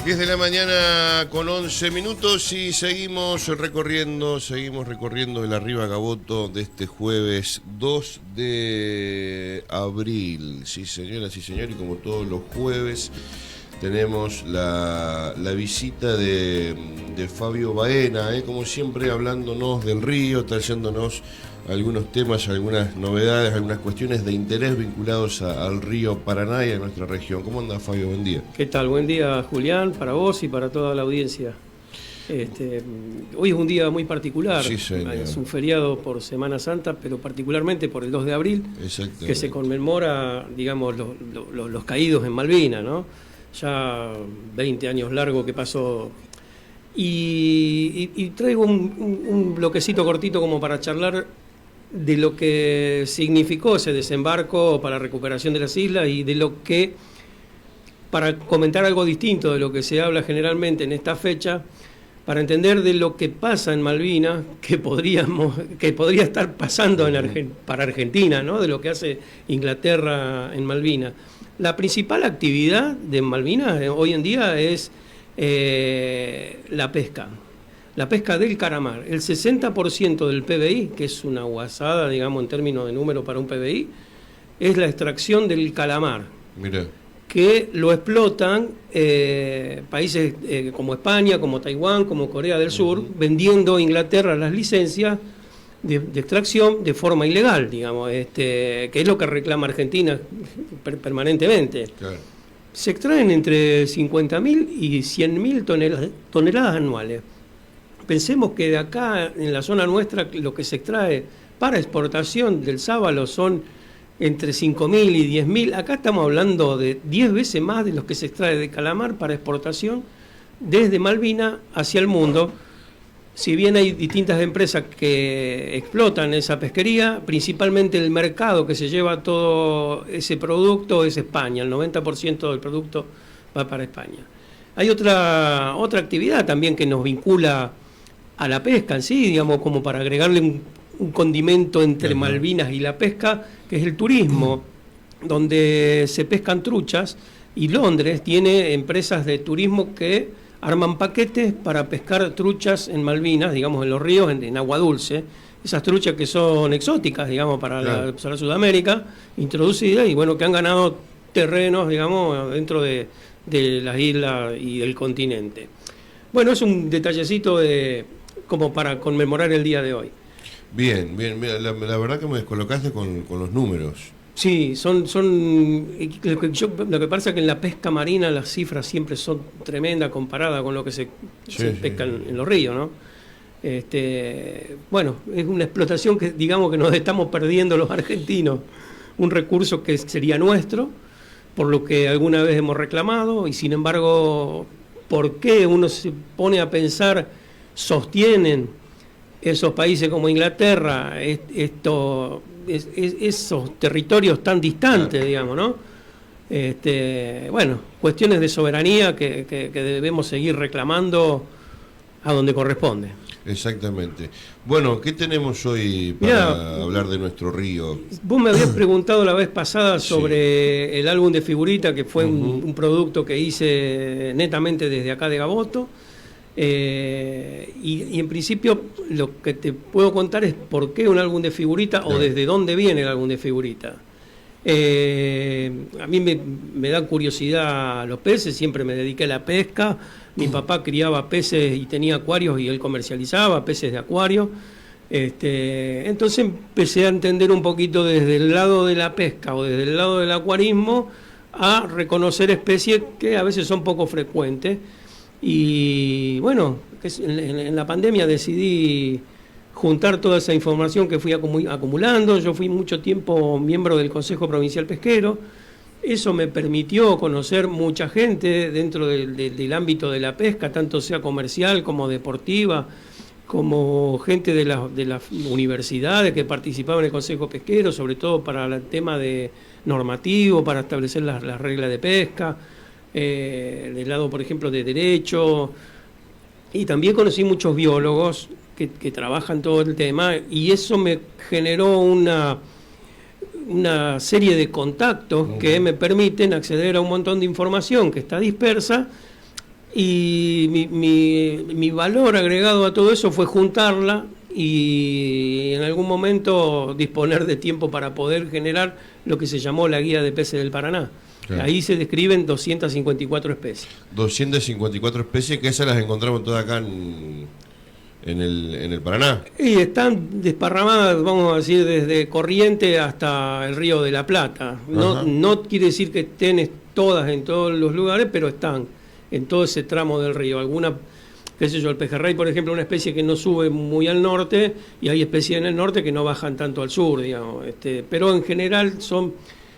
10 de la mañana con 11 minutos y seguimos recorriendo el Arriba Gaboto de este jueves 2 de abril. Sí, señoras y señores, y como todos los jueves tenemos la visita de Fabio Baena, como siempre hablándonos del río, trayéndonos algunos temas, algunas novedades, algunas cuestiones de interés vinculados al río Paraná y a nuestra región. ¿Cómo anda, Fabio? Buen día. ¿Qué tal? Buen día, Julián, para vos y para toda la audiencia. Hoy es un día muy particular. Sí, señor. Es un feriado por Semana Santa, pero particularmente por el 2 de abril, que se conmemora, digamos, los caídos en Malvinas, ¿no? Ya 20 años largo que pasó. Y traigo un bloquecito cortito como para charlar de lo que significó ese desembarco para la recuperación de las islas y de lo que, para comentar algo distinto de lo que se habla generalmente en esta fecha, para entender de lo que pasa en Malvinas, que podría estar pasando para Argentina, ¿no? De lo que hace Inglaterra en Malvinas. La principal actividad de Malvinas hoy en día es la pesca del calamar. El 60% del PBI, que es una guasada, digamos, en términos de número para un PBI, es la extracción del calamar. Mirá. Que lo explotan países como España, como Taiwán, como Corea del Sur, vendiendo a Inglaterra las licencias de extracción de forma ilegal, digamos, que es lo que reclama Argentina permanentemente. Claro. Se extraen entre 50.000 y 100.000 toneladas anuales. Pensemos que de acá, en la zona nuestra, lo que se extrae para exportación del sábalo son entre 5.000 y 10.000. Acá estamos hablando de 10 veces más de lo que se extrae de calamar para exportación desde Malvinas hacia el mundo. Si bien hay distintas empresas que explotan esa pesquería, principalmente el mercado que se lleva todo ese producto es España. El 90% del producto va para España. Hay otra actividad también que nos vincula a la pesca en sí, digamos, como para agregarle un condimento entre Malvinas y la pesca, que es el turismo, donde se pescan truchas, y Londres tiene empresas de turismo que arman paquetes para pescar truchas en Malvinas, digamos, en los ríos, en agua dulce. Esas truchas que son exóticas, digamos, para Sudamérica, introducidas, y bueno, que han ganado terrenos, digamos, dentro de las islas y del continente. Bueno, es un detallecito como para conmemorar el día de hoy. Bien, mira, la verdad que me descolocaste con los números. Sí, lo que pasa es que en la pesca marina las cifras siempre son tremendas comparadas con lo que se pesca en los ríos, ¿no? Bueno, es una explotación que, digamos, que nos estamos perdiendo los argentinos, un recurso que sería nuestro, por lo que alguna vez hemos reclamado, y sin embargo, ¿por qué uno se pone a pensar, sostienen esos países como Inglaterra, esos territorios tan distantes, digamos, ¿no? Bueno, cuestiones de soberanía que debemos seguir reclamando a donde corresponde. Exactamente. Bueno, ¿qué tenemos hoy para hablar de nuestro río? Vos me habías preguntado la vez pasada sobre el álbum de figurita, que fue un producto que hice netamente desde acá de Gaboto. Y en principio lo que te puedo contar es por qué un álbum de figurita o desde dónde viene el álbum de figurita. A mí me dan curiosidad los peces, siempre me dediqué a la pesca. Mi papá criaba peces y tenía acuarios y él comercializaba peces de acuario. Entonces empecé a entender un poquito desde el lado de la pesca o desde el lado del acuarismo a reconocer especies que a veces son poco frecuentes. Y bueno, en la pandemia decidí juntar toda esa información que fui acumulando. Yo fui mucho tiempo miembro del Consejo Provincial Pesquero. Eso me permitió conocer mucha gente dentro del ámbito de la pesca, tanto sea comercial como deportiva, como gente de las universidades que participaban en el Consejo Pesquero, sobre todo para el tema de normativo, para establecer las reglas de pesca. Del lado, por ejemplo, de derecho, y también conocí muchos biólogos que trabajan todo el tema, y eso me generó una serie de contactos que me permiten acceder a un montón de información que está dispersa Y mi valor agregado a todo eso fue juntarla y en algún momento disponer de tiempo para poder generar lo que se llamó la Guía de Peces del Paraná. Claro. Ahí se describen 254 especies. 254 especies, que esas las encontramos todas acá en el Paraná. Y están desparramadas, vamos a decir, desde Corrientes hasta el Río de la Plata. No quiere decir que estén todas en todos los lugares, pero están en todo ese tramo del río. Alguna, qué sé yo, el pejerrey, por ejemplo, una especie que no sube muy al norte, y hay especies en el norte que no bajan tanto al sur, digamos. Pero en general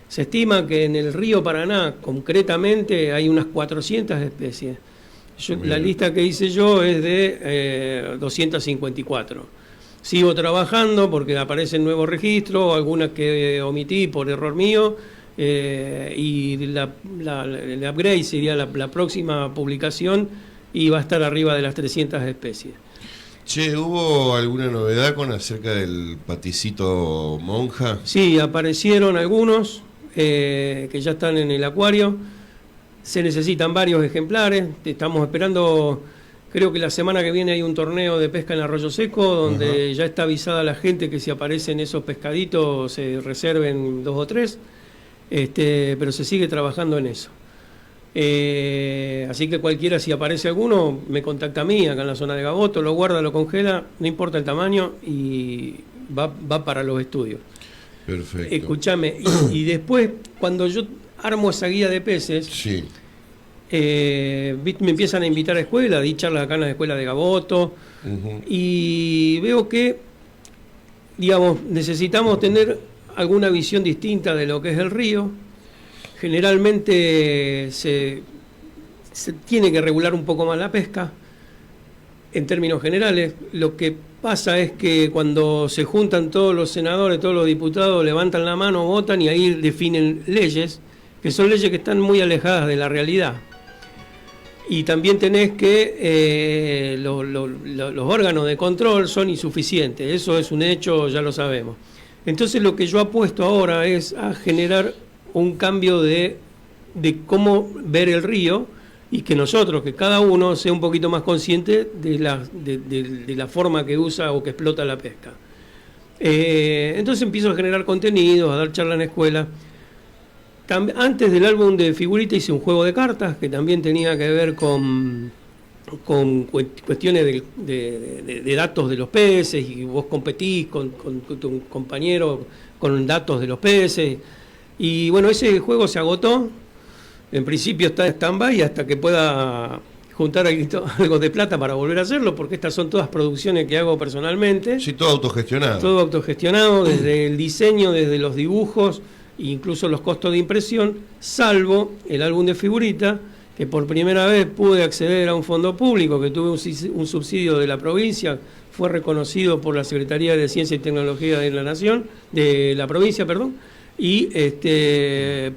se estima que en el río Paraná, concretamente, hay unas 400 especies. La lista que hice yo es de 254. Sigo trabajando porque aparecen nuevos registros, algunas que omití por error mío, y el upgrade sería la próxima publicación y va a estar arriba de las 300 especies. Che, ¿hubo alguna novedad acerca del paticito monja? Sí, aparecieron algunos que ya están en el acuario. Se necesitan varios ejemplares. Estamos esperando, creo que la semana que viene hay un torneo de pesca en Arroyo Seco, donde ya está avisada la gente que si aparecen esos pescaditos se reserven 2 o 3. Pero se sigue trabajando en eso. Así que cualquiera, si aparece alguno, me contacta a mí acá en la zona de Gaboto, lo guarda, lo congela, no importa el tamaño, y va para los estudios. Perfecto. Escúchame, y después, cuando yo armo esa guía de peces, sí. Me empiezan a invitar a escuelas, di charlas acá en la escuela de Gaboto, y veo que, digamos, necesitamos tener alguna visión distinta de lo que es el río. Generalmente se tiene que regular un poco más la pesca, en términos generales. Lo que pasa es que cuando se juntan todos los senadores, todos los diputados, levantan la mano, votan y ahí definen leyes, que son leyes que están muy alejadas de la realidad. Y también tenés que los órganos de control son insuficientes, eso es un hecho, ya lo sabemos. Entonces lo que yo apuesto ahora es a generar un cambio de cómo ver el río, y que nosotros, que cada uno sea un poquito más consciente de la forma que usa o que explota la pesca. Entonces empiezo a generar contenidos, a dar charlas en escuela. Antes del álbum de figuritas hice un juego de cartas que también tenía que ver con cuestiones de datos de los peces, y vos competís con tu compañero con datos de los peces. Y bueno, ese juego se agotó. En principio está en stand-by hasta que pueda juntar algo de plata para volver a hacerlo, porque estas son todas producciones que hago personalmente. Sí, todo autogestionado. Todo autogestionado, desde el diseño, desde los dibujos, incluso los costos de impresión, salvo el álbum de figuritas, que por primera vez pude acceder a un fondo público, que tuve un subsidio de la provincia, fue reconocido por la Secretaría de Ciencia y Tecnología de la Nación, de la provincia, perdón, y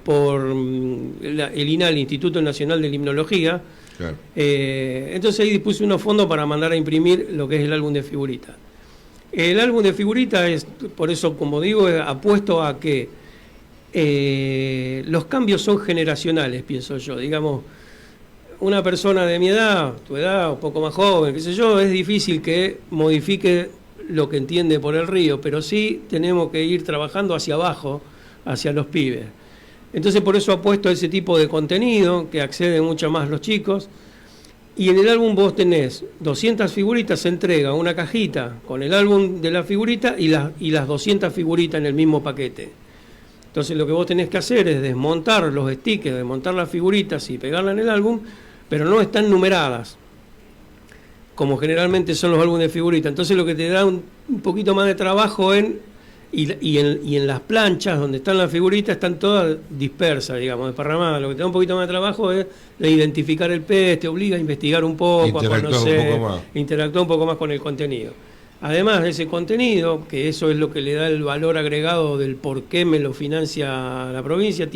por el INAL, el Instituto Nacional de Limnología. Claro. Entonces ahí dispuse unos fondos para mandar a imprimir lo que es el álbum de figuritas. El álbum de figuritas es, por eso, como digo, apuesto a que los cambios son generacionales, pienso yo. Digamos, una persona de mi edad, tu edad, un poco más joven, qué sé yo, es difícil que modifique lo que entiende por el río, pero sí tenemos que ir trabajando hacia abajo, hacia los pibes. Entonces por eso apuesto a ese tipo de contenido, que acceden mucho más los chicos. Y en el álbum vos tenés 200 figuritas, se entrega una cajita con el álbum de la figurita y las 200 figuritas en el mismo paquete. Entonces lo que vos tenés que hacer es desmontar los stickers, desmontar las figuritas y pegarlas en el álbum, pero no están numeradas, como generalmente son los álbumes de figuritas. Entonces lo que te da un poquito más de trabajo en las planchas donde están las figuritas están todas dispersas, digamos, desparramadas. Lo que te da un poquito más de trabajo es de identificar el pez, te obliga a investigar un poco, a conocer, interactuar un poco más con el contenido. Además de ese contenido, que eso es lo que le da el valor agregado del por qué me lo financia la provincia,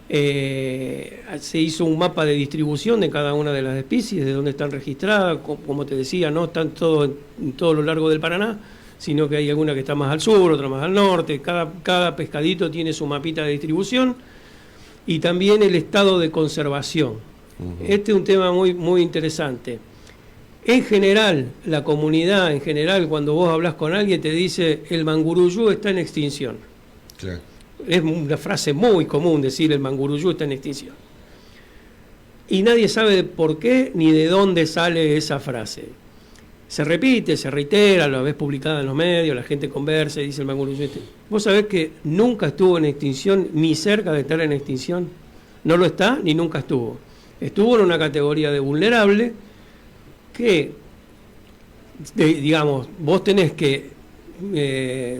se hizo un mapa de distribución de cada una de las especies, de dónde están registradas. Como te decía, no están en todo lo largo del Paraná, sino que hay alguna que está más al sur, otra más al norte. Cada pescadito tiene su mapita de distribución, y también el estado de conservación. Este es un tema muy, muy interesante. En general, la comunidad, en general, cuando vos hablas con alguien, te dice, el manguruyú está en extinción. Claro. Es una frase muy común decir, el manguruyú está en extinción. Y nadie sabe por qué ni de dónde sale esa frase. Se repite, se reitera, lo ves publicada en los medios, la gente conversa y dice el manguruyú. ¿Vos sabés que nunca estuvo en extinción, ni cerca de estar en extinción? No lo está, ni nunca estuvo. Estuvo en una categoría de vulnerable que, digamos, vos tenés que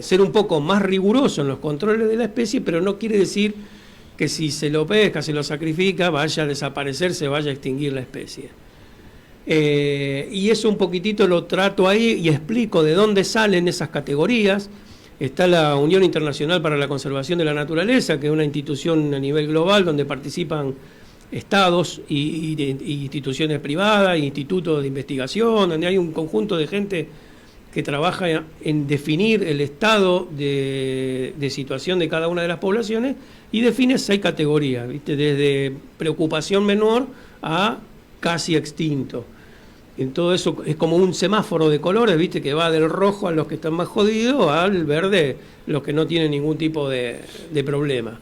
ser un poco más riguroso en los controles de la especie, pero no quiere decir que si se lo pesca, se lo sacrifica, vaya a desaparecer, se vaya a extinguir la especie. Y eso un poquitito lo trato ahí y explico de dónde salen esas categorías. Está la Unión Internacional para la Conservación de la Naturaleza, que es una institución a nivel global donde participan estados y instituciones privadas, institutos de investigación, donde hay un conjunto de gente que trabaja en definir el estado de situación de cada una de las poblaciones y define 6 categorías, ¿viste? Desde preocupación menor a casi extinto. En todo eso es como un semáforo de colores, ¿viste? Que va del rojo a los que están más jodidos al verde, los que no tienen ningún tipo de problema.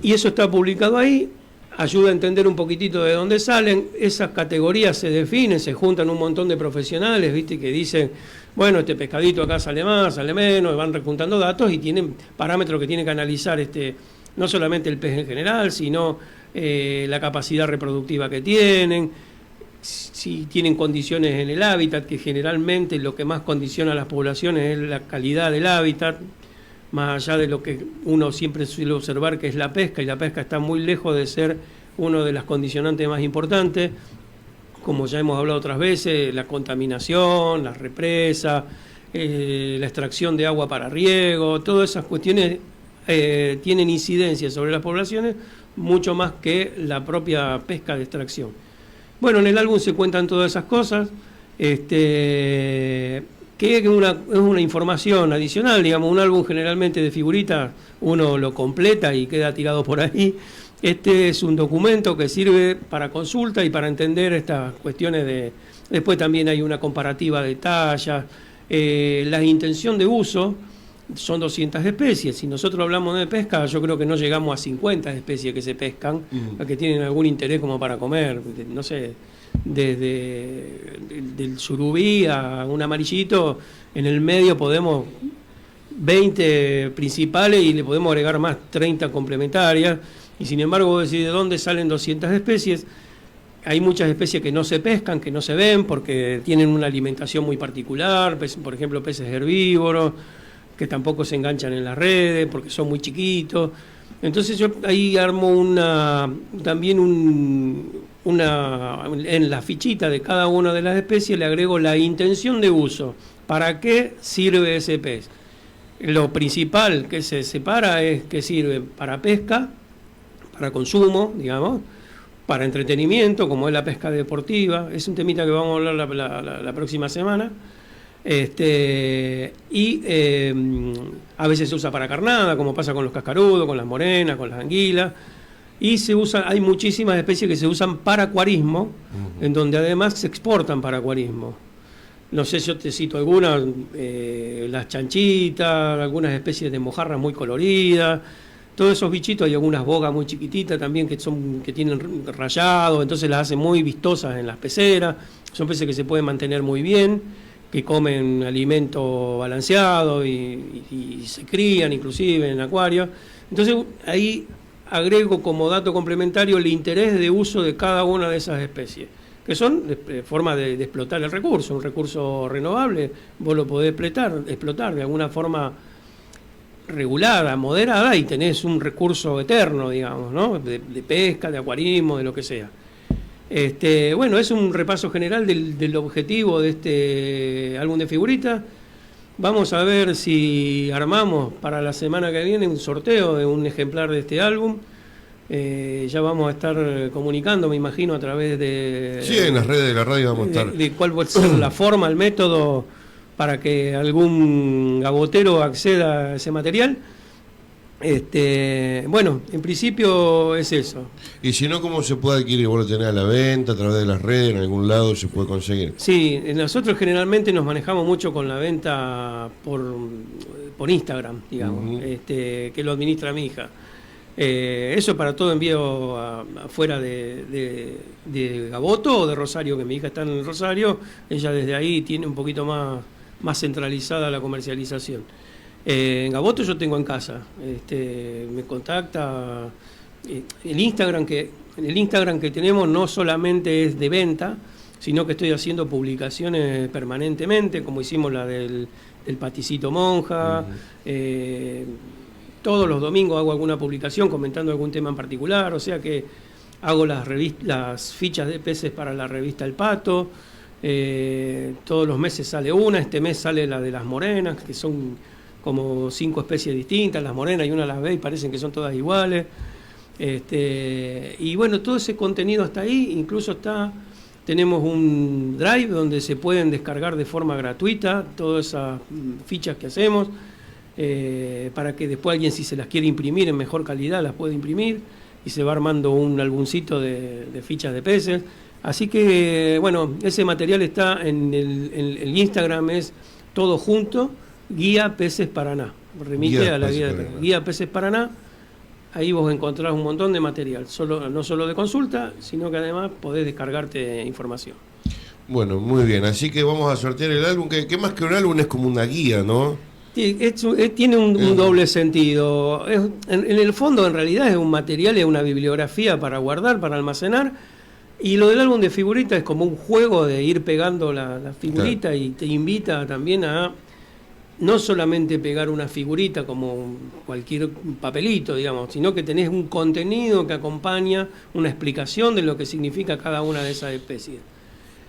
Y eso está publicado ahí, ayuda a entender un poquitito de dónde salen. Esas categorías se definen, se juntan un montón de profesionales, ¿viste? Que dicen, bueno, este pescadito acá sale más, sale menos, van rejuntando datos y tienen parámetros que tienen que analizar no solamente el pez en general, sino la capacidad reproductiva que tienen, si tienen condiciones en el hábitat, que generalmente lo que más condiciona a las poblaciones es la calidad del hábitat, más allá de lo que uno siempre suele observar que es la pesca, y la pesca está muy lejos de ser una de las condicionantes más importantes, como ya hemos hablado otras veces, la contaminación, la represa, la extracción de agua para riego, todas esas cuestiones tienen incidencia sobre las poblaciones mucho más que la propia pesca de extracción. Bueno, en el álbum se cuentan todas esas cosas, que es una información adicional, digamos, un álbum generalmente de figuritas, uno lo completa y queda tirado por ahí. Este es un documento que sirve para consulta y para entender estas cuestiones de... Después también hay una comparativa de tallas, la intención de uso. Son 200 especies. Si nosotros hablamos de pesca, yo creo que no llegamos a 50 especies que se pescan, a que tienen algún interés como para comer. No sé, desde del surubí a un amarillito, en el medio podemos 20 principales y le podemos agregar más 30 complementarias. Y sin embargo, vos decís, ¿de dónde salen 200 especies? Hay muchas especies que no se pescan, que no se ven, porque tienen una alimentación muy particular, por ejemplo, peces herbívoros, que tampoco se enganchan en las redes porque son muy chiquitos. Entonces yo ahí armo en la fichita de cada una de las especies le agrego la intención de uso, para qué sirve ese pez. Lo principal que se separa es que sirve para pesca, para consumo, digamos, para entretenimiento, como es la pesca deportiva. Es un temita que vamos a hablar la próxima semana. Y a veces se usa para carnada, como pasa con los cascarudos, con las morenas, con las anguilas, y hay muchísimas especies que se usan para acuarismo, en donde además se exportan para acuarismo. No sé, yo te cito algunas, las chanchitas, algunas especies de mojarras muy coloridas, todos esos bichitos. Hay algunas bogas muy chiquititas también que tienen rayado, entonces las hacen muy vistosas en las peceras. Son peces que se pueden mantener muy bien, que comen alimento balanceado y se crían inclusive en acuarios. Entonces ahí agrego como dato complementario el interés de uso de cada una de esas especies, que son formas de explotar el recurso, un recurso renovable. Vos lo podés explotar de alguna forma regulada, moderada, y tenés un recurso eterno, digamos, ¿no? De pesca, de acuarismo, de lo que sea. Bueno, es un repaso general del objetivo de este álbum de figuritas. Vamos a ver si armamos para la semana que viene un sorteo de un ejemplar de este álbum. Ya vamos a estar comunicando, me imagino, a través de... Sí, en las redes de la radio vamos a estar... de cuál va a ser la forma, el método para que algún gabotero acceda a ese material. Bueno, en principio es eso. Y si no, ¿cómo se puede adquirir? ¿Vos lo tenés a la venta, a través de las redes, en algún lado se puede conseguir? Sí, nosotros generalmente nos manejamos mucho con la venta por Instagram, digamos, que lo administra mi hija. Eso para todo envío afuera de Gaboto o de Rosario, que mi hija está en el Rosario, ella desde ahí tiene un poquito más centralizada la comercialización. En Gaboto yo tengo en casa, me contacta el Instagram en el Instagram que tenemos no solamente es de venta, sino que estoy haciendo publicaciones permanentemente, como hicimos la del Paticito Monja. Todos los domingos hago alguna publicación comentando algún tema en particular, o sea que hago las fichas de peces para la revista El Pato. Todos los meses sale una, este mes sale la de las morenas, que son como 5 especies distintas, las morenas, y una las ve y parecen que son todas iguales. Y bueno, todo ese contenido está ahí, incluso tenemos un drive donde se pueden descargar de forma gratuita todas esas fichas que hacemos, para que después alguien, si se las quiere imprimir en mejor calidad, las puede imprimir, y se va armando un albuncito de fichas de peces. Así que, bueno, ese material está en el Instagram, es todo junto, Guía Peces Paraná. Remite a la Guía Peces Paraná. Ahí vos encontrás un montón de material, no solo de consulta, sino que además podés descargarte información. Bueno, muy bien. Así que vamos a sortear el álbum, que más que un álbum es como una guía, ¿no? Sí, tiene un doble sentido. En el fondo, en realidad, es un material, es una bibliografía para guardar, para almacenar. Y lo del álbum de figuritas es como un juego de ir pegando la figurita, claro. Y te invita también a no solamente pegar una figurita como cualquier papelito, digamos, sino que tenés un contenido que acompaña una explicación de lo que significa cada una de esas especies.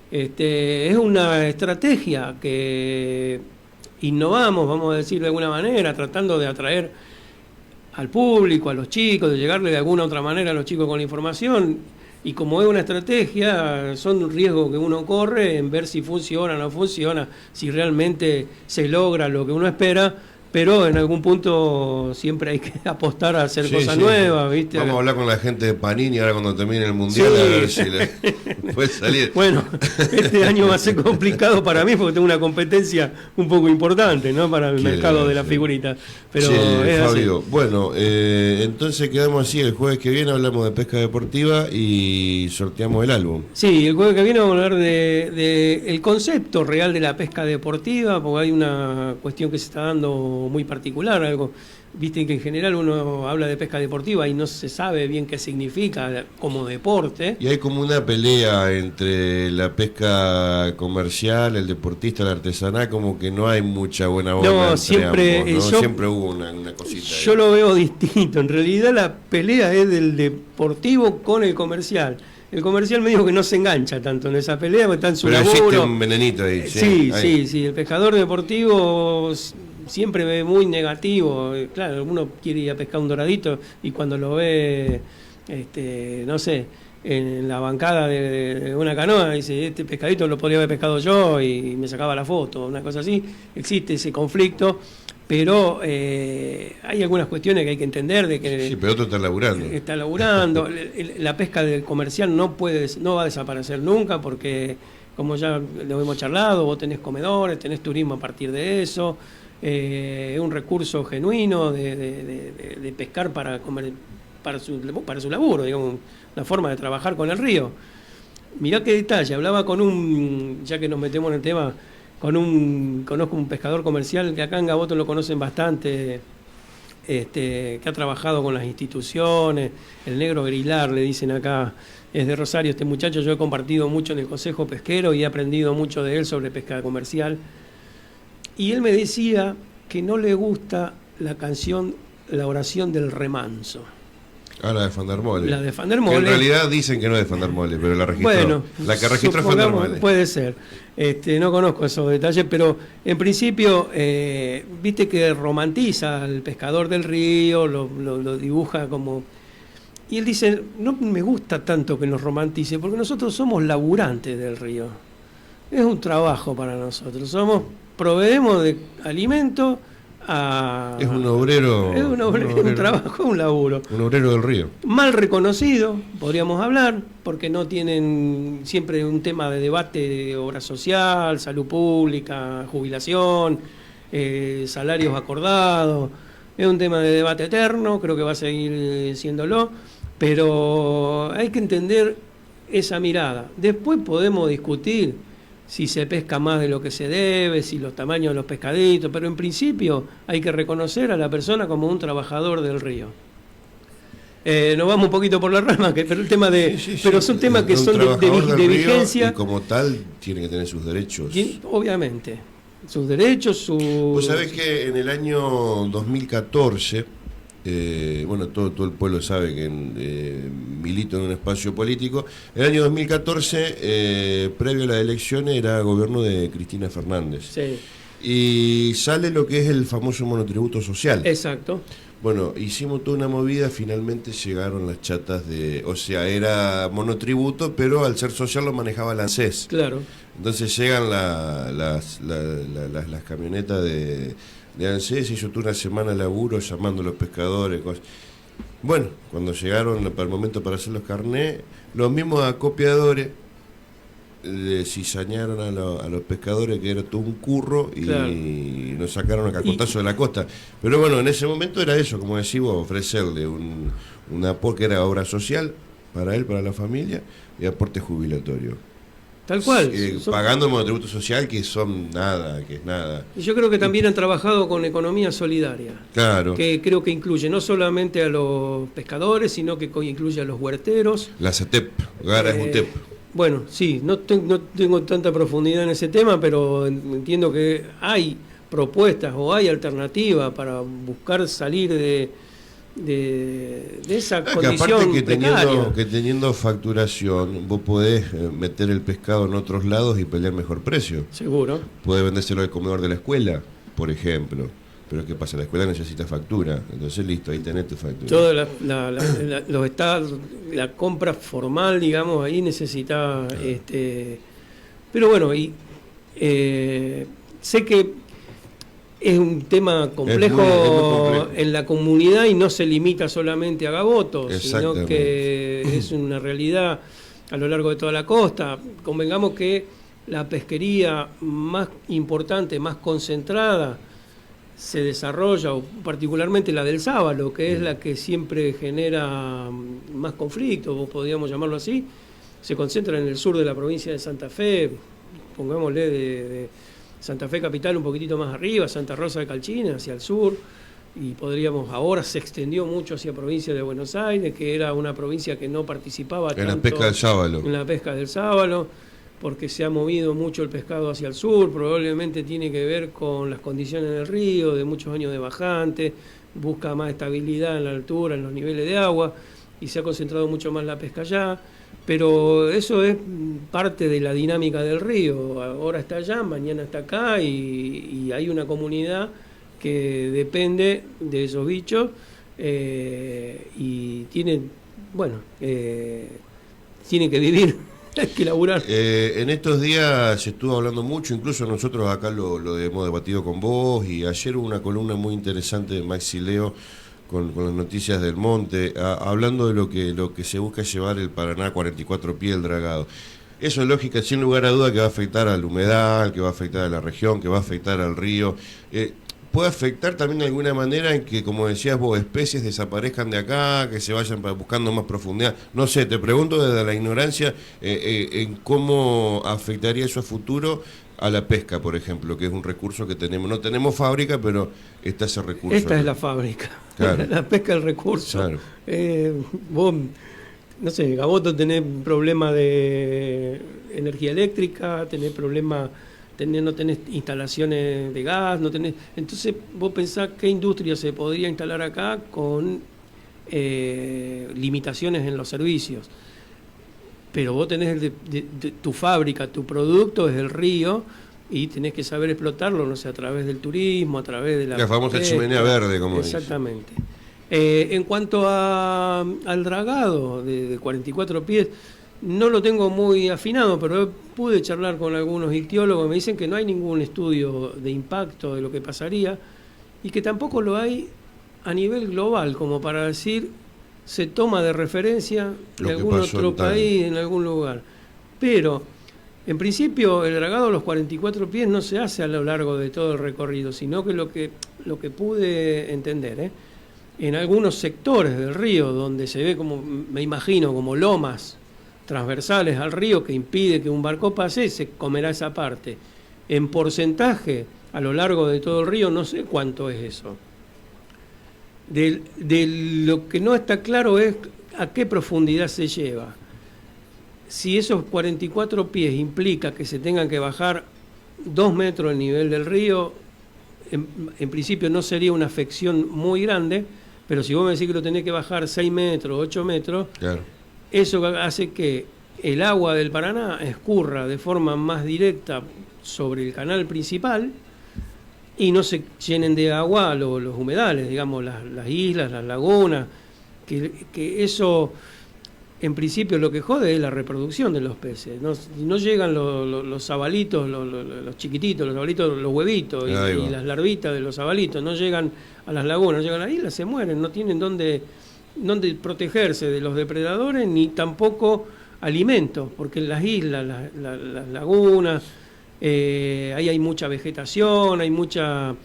Es una estrategia que innovamos, vamos a decir de alguna manera, tratando de atraer al público, a los chicos, de llegarle de alguna otra manera a los chicos con la información. Y como es una estrategia, son riesgos que uno corre en ver si funciona o no funciona, si realmente se logra lo que uno espera, pero en algún punto siempre hay que apostar a hacer cosas nuevas, ¿viste? Vamos a hablar con la gente de Panini ahora cuando termine el Mundial, a ver si le puede salir. Bueno, este año va a ser complicado para mí porque tengo una competencia un poco importante, ¿no? Para el mercado de la figurita. Pero es Fabio, así. Bueno, entonces quedamos así, el jueves que viene hablamos de pesca deportiva y sorteamos el álbum. Sí, el jueves que viene vamos a hablar de el concepto real de la pesca deportiva, porque hay una cuestión que se está dando muy particular, algo, viste que en general uno habla de pesca deportiva y no se sabe bien qué significa como deporte. Y hay como una pelea entre la pesca comercial, el deportista, el artesanal, como que no hay mucha buena onda. No, siempre, ambos, ¿no? Siempre hubo una cosita. Yo ahí lo veo distinto, en realidad la pelea es del deportivo con el comercial. El comercial me dijo que no se engancha tanto en esa pelea, porque está en su laburo. Pero existe un venenito ahí. Sí, el pescador deportivo siempre ve muy negativo. Claro, uno quiere ir a pescar un doradito y cuando lo ve, no sé, en la bancada de una canoa, dice, este pescadito lo podría haber pescado yo, y me sacaba la foto, una cosa así. Existe ese conflicto, pero hay algunas cuestiones que hay que entender. De que sí, pero otro está laburando. Está laburando. La pesca comercial no va a desaparecer nunca, porque, como ya lo hemos charlado, vos tenés comedores, tenés turismo a partir de eso. Es un recurso genuino de pescar para comer, para su laburo, digamos, una forma de trabajar con el río. Mirá qué detalle, hablaba ya que nos metemos en el tema, conozco un pescador comercial que acá en Gaboto lo conocen bastante, que ha trabajado con las instituciones, el Negro Grilar le dicen acá, es de Rosario este muchacho. Yo he compartido mucho en el Consejo Pesquero y he aprendido mucho de él sobre pesca comercial. Y él me decía que no le gusta la canción La oración del remanso. Ah, la de Fandermole. La de Fandermole. Que en realidad dicen que no es de Fandermole, pero la registró. Bueno, la que registró es Fandermole. Puede ser. No conozco esos detalles, pero en principio, viste que romantiza al pescador del río, lo dibuja como... Y él dice, no me gusta tanto que nos romantice, porque nosotros somos laburantes del río. Es un trabajo para nosotros. Proveemos de alimento Es un obrero. Es un trabajo, un laburo. Un obrero del río. Mal reconocido, podríamos hablar, porque no tienen siempre un tema de debate de obra social, salud pública, jubilación, salarios acordados. Es un tema de debate eterno, creo que va a seguir siéndolo, pero hay que entender esa mirada. Después podemos discutir si se pesca más de lo que se debe, si los tamaños de los pescaditos, pero en principio hay que reconocer a la persona como un trabajador del río. Nos vamos un poquito por la rama, pero el tema de, pero son temas que son de vigencia. Y como tal tiene que tener sus derechos. Obviamente, sus derechos, su. Vos sabés que en el año 2014, bueno, todo el pueblo sabe que milito en un espacio político. En el año 2014, previo a la elección, era gobierno de Cristina Fernández. Sí. Y sale lo que es el famoso monotributo social. Exacto. Bueno, hicimos toda una movida, finalmente llegaron las chatas de... O sea, era monotributo, pero al ser social lo manejaba la ANSES. Claro. Entonces llegan las camionetas de ANSES, y yo tuve una semana de laburo llamando a los pescadores, cosas. Bueno, cuando llegaron para el momento para hacer los carnés, los mismos acopiadores le cizañaron a los pescadores, que era todo un curro, y claro, nos sacaron a cacotazo de la costa. Pero bueno, en ese momento era eso, como decís vos, ofrecerle un aporte que era obra social para él, para la familia, y aporte jubilatorio. Tal cual. Pagando el monotributo social, que son nada, que es nada. Y yo creo que también han trabajado con economía solidaria. Claro. Que creo que incluye no solamente a los pescadores, sino que incluye a los huerteros. La CETEP, Garas UTEP. Bueno, sí, no tengo tanta profundidad en ese tema, pero entiendo que hay propuestas o hay alternativas para buscar salir de esa condición aparte precaria. Que teniendo facturación, vos podés meter el pescado en otros lados y pelear mejor precio. Seguro. Podés vendérselo al comedor de la escuela, por ejemplo. Pero ¿qué pasa? La escuela necesita factura. Entonces, listo, ahí tenés tu factura. Toda los estados, la compra formal, digamos, ahí necesita... Pero bueno, sé que es un tema complejo, es muy complejo en la comunidad, y no se limita solamente a Gaboto, sino que es una realidad a lo largo de toda la costa. Convengamos que la pesquería más importante, más concentrada, se desarrolla, o particularmente la del sábalo, que es la que siempre genera más conflictos, podríamos llamarlo así, se concentra en el sur de la provincia de Santa Fe, pongámosle de Santa Fe capital un poquitito más arriba, Santa Rosa de Calchina, hacia el sur, y ahora se extendió mucho hacia provincia de Buenos Aires, que era una provincia que no participaba en la pesca del sábalo. En la pesca del sábalo, porque se ha movido mucho el pescado hacia el sur, probablemente tiene que ver con las condiciones del río, de muchos años de bajante, busca más estabilidad en la altura, en los niveles de agua, y se ha concentrado mucho más la pesca allá, pero eso es parte de la dinámica del río. Ahora está allá, mañana está acá, y hay una comunidad que depende de esos bichos, y tienen que vivir. Hay que laburar. En estos días se estuvo hablando mucho, incluso nosotros acá lo hemos debatido con vos, y ayer hubo una columna muy interesante de Maxi Leo con las noticias del monte, hablando de lo que se busca llevar el Paraná 44 pies, el dragado. Eso es lógica, sin lugar a duda, que va a afectar al humedal, que va a afectar a la región, que va a afectar al río. Puede afectar también de alguna manera en que, como decías vos, especies desaparezcan de acá, que se vayan buscando más profundidad. No sé, te pregunto desde la ignorancia en cómo afectaría eso a futuro a la pesca, por ejemplo, que es un recurso que tenemos. No tenemos fábrica, pero está ese recurso. Esta es la fábrica. Claro. La pesca es el recurso. Claro. Vos, no sé, Gaboto, tenés problemas de energía eléctrica, tenés problemas... no tenés instalaciones de gas, no tenés... Entonces vos pensás qué industria se podría instalar acá con limitaciones en los servicios. Pero vos tenés tu fábrica, tu producto es el río, y tenés que saber explotarlo, no sé, a través del turismo, a través de la famosa chimenea verde, como exactamente. En cuanto al dragado de 44 pies, no lo tengo muy afinado, pero pude charlar con algunos ictiólogos, me dicen que no hay ningún estudio de impacto de lo que pasaría, y que tampoco lo hay a nivel global, como para decir, se toma de referencia de algún otro país, en algún lugar. Pero, en principio, el dragado a los 44 pies no se hace a lo largo de todo el recorrido, sino que lo que pude entender, en algunos sectores del río, donde se ve, como me imagino, como lomas transversales al río que impide que un barco pase, se comerá esa parte. En porcentaje, a lo largo de todo el río, no sé cuánto es eso. De lo que no está claro es a qué profundidad se lleva. Si esos 44 pies implica que se tengan que bajar 2 metros el nivel del río, en principio no sería una afección muy grande, pero si vos me decís que lo tenés que bajar 6 metros, 8 metros, claro, eso hace que el agua del Paraná escurra de forma más directa sobre el canal principal y no se llenen de agua los humedales, digamos, las islas, las lagunas, que eso, en principio, lo que jode es la reproducción de los peces. No llegan los sabalitos, los chiquititos, los sabalitos, los huevitos y las larvitas de los sabalitos, no llegan a las lagunas, no llegan a las islas, se mueren, no tienen dónde protegerse de los depredadores ni tampoco alimentos, porque en las islas, las lagunas, ahí hay mucha vegetación, hay mucho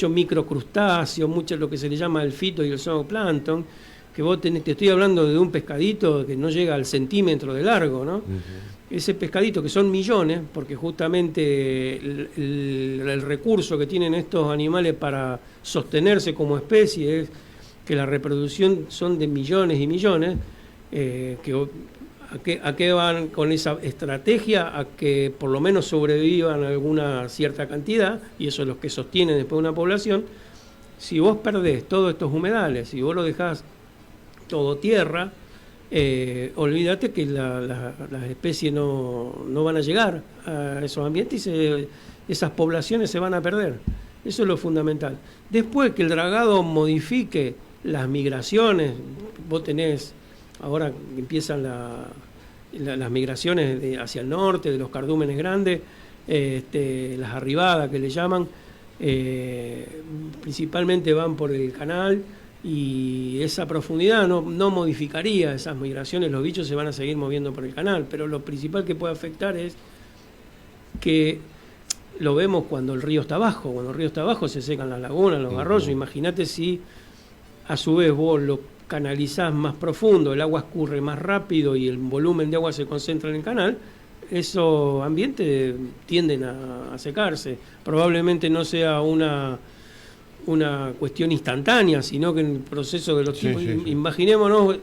microcrustáceo, mucho lo que se le llama el fito y el zooplancton, que vos te estoy hablando de un pescadito que no llega al centímetro de largo, ¿no? Uh-huh. Ese pescadito, que son millones, porque justamente el recurso que tienen estos animales para sostenerse como especie es que la reproducción son de millones y millones, ¿a qué van con esa estrategia? A que por lo menos sobrevivan alguna cierta cantidad, y eso es lo que sostiene después una población. Si vos perdés todos estos humedales, si vos lo dejás todo tierra, olvídate que las especies no van a llegar a esos ambientes y esas poblaciones se van a perder. Eso es lo fundamental. Después que el dragado modifique las migraciones, vos tenés, ahora empiezan las migraciones hacia el norte, de los cardúmenes grandes, las arribadas que le llaman, principalmente van por el canal, y esa profundidad no modificaría esas migraciones, los bichos se van a seguir moviendo por el canal, pero lo principal que puede afectar es que lo vemos cuando el río está bajo. Cuando el río está bajo se secan las lagunas, los arroyos. Imagínate si a su vez vos lo canalizás más profundo, el agua escurre más rápido y el volumen de agua se concentra en el canal, esos ambientes tienden a secarse. Probablemente no sea una cuestión instantánea, sino que en el proceso de los tiempos, imaginémonos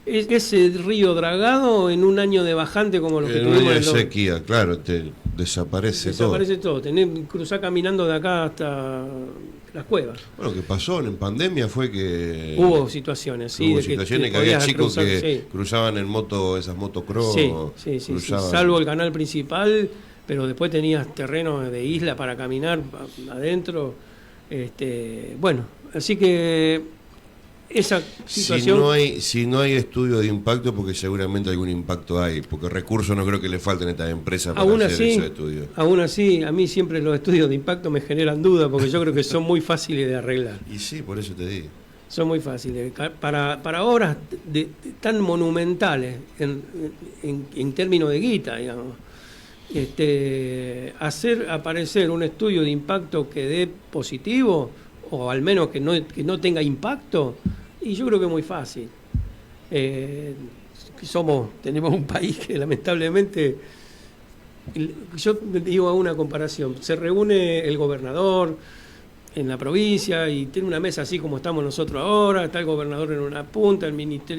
ese río dragado en un año de bajante como los que tuvimos. En un año de sequía, claro, desaparece todo. Desaparece todo, cruzar caminando de acá hasta las cuevas. Bueno, que pasó en pandemia fue que... Hubo situaciones, sí. Hubo situaciones que había chicos que cruzaban en moto, esas motocross. Sí, salvo el canal principal, pero después tenías terreno de isla para caminar adentro. Bueno, así que esa situación... Si no hay estudio de impacto, porque seguramente algún impacto hay, porque recursos no creo que le falten a estas empresas para hacer esos estudios. Aún así, a mí siempre los estudios de impacto me generan dudas, porque yo creo que son muy fáciles de arreglar. Y sí, por eso te digo. Son muy fáciles. Para obras tan monumentales, en términos de guita, digamos, hacer aparecer un estudio de impacto que dé positivo, o al menos que no tenga impacto, y yo creo que es muy fácil. Tenemos un país que lamentablemente, yo digo, a una comparación, se reúne el gobernador en la provincia y tiene una mesa así como estamos nosotros ahora, está el gobernador en una punta, el ministro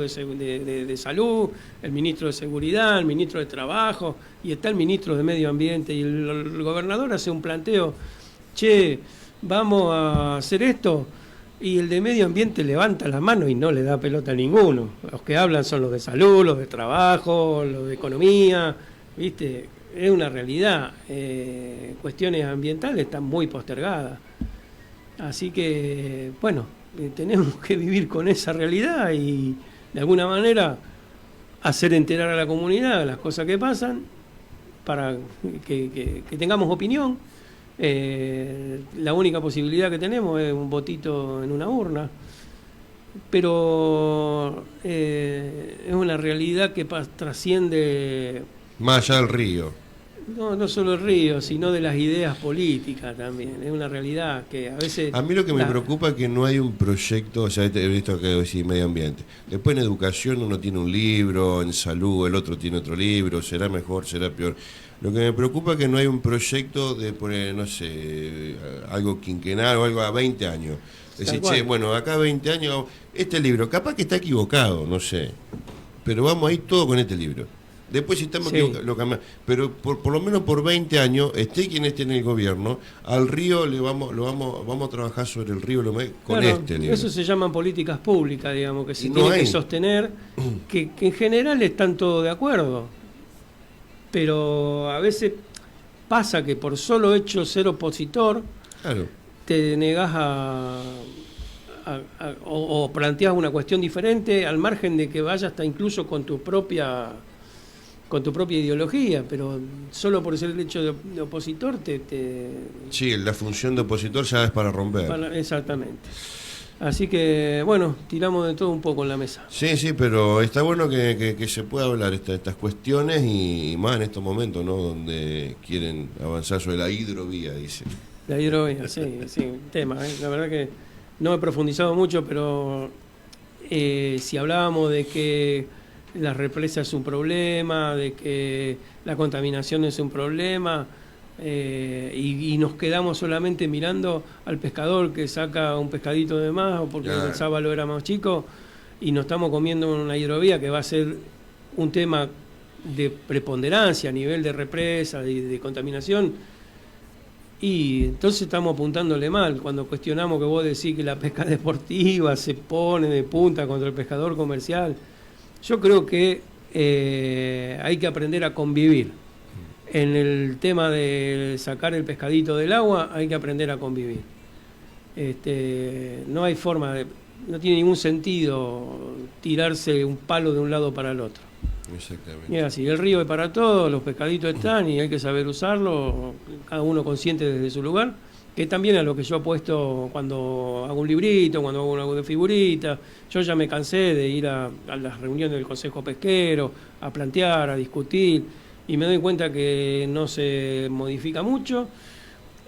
de Salud, el ministro de Seguridad, el ministro de Trabajo, y está el ministro de Medio Ambiente, y el gobernador hace un planteo: che, vamos a hacer esto, y el de Medio Ambiente levanta la mano y no le da pelota a ninguno. Los que hablan son los de Salud, los de Trabajo, los de Economía, ¿viste? Es una realidad. Cuestiones ambientales están muy postergadas. Así que, bueno, tenemos que vivir con esa realidad y de alguna manera hacer enterar a la comunidad las cosas que pasan para que tengamos opinión La única posibilidad que tenemos es un votito en una urna, pero es una realidad que trasciende Más allá del río. no solo el río, sino de las ideas políticas también. Es una realidad que a veces... A mí lo que me preocupa es que no hay un proyecto, o sea, he visto que decir medio ambiente. Después en educación uno tiene un libro, en salud el otro tiene otro libro, será mejor, será peor. Lo que me preocupa es que no hay un proyecto de poner, no sé, algo quinquenal o algo a 20 años. Decir, che, bueno, acá a 20 años, este libro, capaz que está equivocado, no sé, pero vamos a ir todo con este libro. Después si estamos equivocados, lo cambiamos. Pero por lo menos por 20 años, esté quien esté en el gobierno, al río vamos a trabajar sobre el río con este libro. Eso se llaman políticas públicas, digamos, que se no tiene hay. que sostener, que en general están todos de acuerdo. Pero a veces pasa que por solo hecho ser opositor, Claro. te negás o planteas una cuestión diferente, al margen de que vaya hasta incluso con tu propia ideología, pero solo por ser el hecho de opositor Sí, la función de opositor ya es para romper. Exactamente. Así que, bueno, tiramos de todo un poco en la mesa. Sí, pero está bueno que se pueda hablar estas cuestiones y más en estos momentos, ¿no? Donde quieren avanzar sobre la hidrovía, dicen. La hidrovía, sí, tema. La verdad que no he profundizado mucho, pero si hablábamos de que la represa es un problema, de que la contaminación es un problema, y nos quedamos solamente mirando al pescador que saca un pescadito de más o porque el sábalo era más chico, y nos estamos comiendo una hidrovía que va a ser un tema de preponderancia a nivel de represa, de contaminación, y entonces estamos apuntándole mal cuando cuestionamos que vos decís que la pesca deportiva se pone de punta contra el pescador comercial. Yo creo que hay que aprender a convivir. En el tema de sacar el pescadito del agua hay que aprender a convivir. No hay forma no tiene ningún sentido tirarse un palo de un lado para el otro. Exactamente. Mira, si el río es para todos, los pescaditos están y hay que saber usarlo, cada uno consciente desde su lugar, que también es a lo que yo apuesto cuando hago un librito, cuando hago algo de figuritas. Yo ya me cansé de ir a las reuniones del Consejo Pesquero, a plantear, a discutir, y me doy cuenta que no se modifica mucho.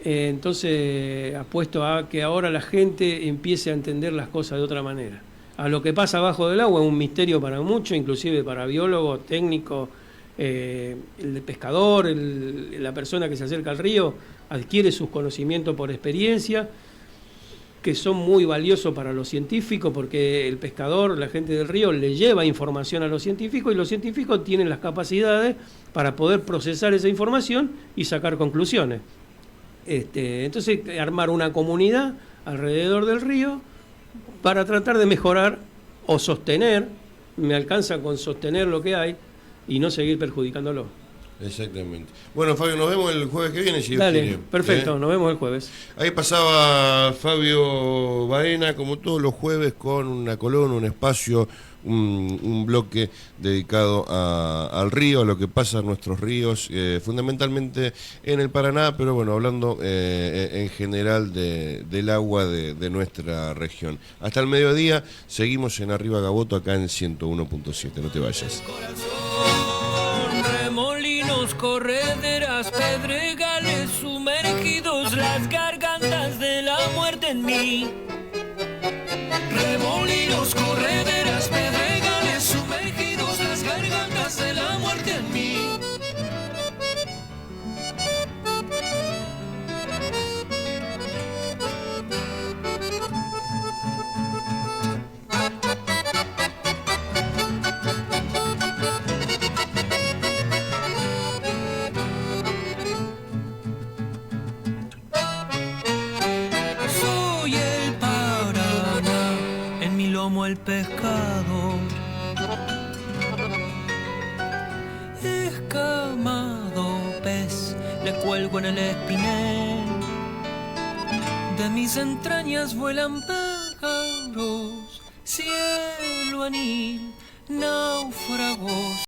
Entonces apuesto a que ahora la gente empiece a entender las cosas de otra manera. A lo que pasa abajo del agua es un misterio para muchos, inclusive para biólogos, técnicos, el pescador, la persona que se acerca al río adquiere sus conocimientos por experiencia, que son muy valiosos para los científicos, porque el pescador, la gente del río, le lleva información a los científicos y los científicos tienen las capacidades para poder procesar esa información y sacar conclusiones. Entonces, armar una comunidad alrededor del río para tratar de mejorar o sostener, me alcanza con sostener lo que hay y no seguir perjudicándolo. Exactamente. Bueno, Fabio, nos vemos el jueves que viene. Si Dale, Dios quiere, perfecto, nos vemos el jueves. Ahí pasaba Fabio Baena, como todos los jueves, con una columna, un espacio, un bloque dedicado al río, a lo que pasa en nuestros ríos, fundamentalmente en el Paraná, pero bueno, hablando en general del agua de nuestra región. Hasta el mediodía, seguimos en Arriba Gaboto, acá en 101.7, no te vayas. Remolinos, correderas, pedregales sumergidos, las gargantas de la muerte en mí. Remolinos, correderas, pedregales sumergidos, las gargantas de la muerte en mí. El pescado escamado pez, le cuelgo en el espinel, de mis entrañas vuelan pájaros, cielo anil, náufragos.